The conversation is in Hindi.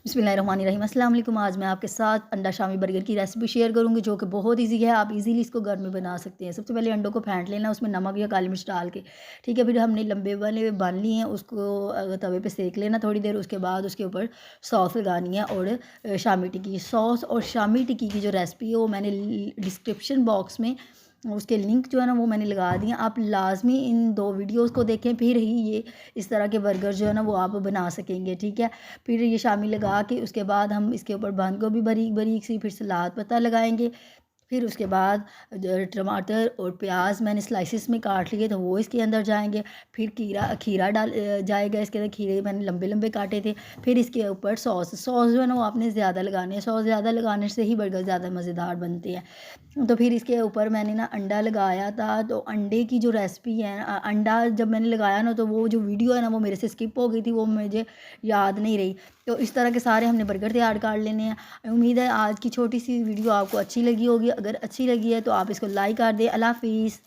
बिस्मिल्लाहिर्रहमानिर्रहीम। अस्सलाम वालेकुम। आज मैं आपके साथ अंडा शामी बर्गर की रेसिपी शेयर करूँगी जो कि बहुत ईज़ी है। आप इजीली इसको घर में बना सकते हैं। सबसे पहले अंडों को फेंट लेना, उसमें नमक या काली मिर्च डाल के, ठीक है। फिर हमने लंबे वाले बान लिए हैं, उसको तवे पे सेक लेना थोड़ी देर। उसके बाद उसके ऊपर सॉस लगानी है और शामी टिक्की सॉस और शामी टिक्की की जो रेसिपी है वो मैंने डिस्क्रिप्शन बॉक्स में उसके लिंक जो है ना वो मैंने लगा दिए। आप लाजमी इन 2 वीडियोज़ को देखें, फिर ही ये इस तरह के बर्गर जो है ना वो आप बना सकेंगे, ठीक है। फिर ये शामी लगा के उसके बाद हम इसके ऊपर बंद गोभी बारीक बारीक सी, फिर सलाद पत्ता लगाएंगे। फिर उसके बाद टमाटर और प्याज मैंने स्लाइसिस में काट लिए तो वो इसके अंदर जाएंगे। फिर खीरा खीरा जाएगा इसके अंदर। खीरे मैंने लंबे लंबे काटे थे। फिर इसके ऊपर सॉस सॉस जो है ना वो आपने ज़्यादा लगाने हैं। सॉस ज़्यादा लगाने से ही बर्गर ज़्यादा मज़ेदार बनते हैं। तो फिर इसके ऊपर मैंने ना अंडा लगाया था। तो अंडे की जो रेसिपी है अंडा जब मैंने लगाया ना तो वो जो वीडियो है ना वो मेरे से स्किप हो गई थी, वो मुझे याद नहीं रही। तो इस तरह के सारे हमने बर्गर तैयार कर लेने हैं। उम्मीद है आज की छोटी सी वीडियो आपको अच्छी लगी होगी। अगर अच्छी लगी है तो आप इसको लाइक कर दें। अल्लाह हाफिज़।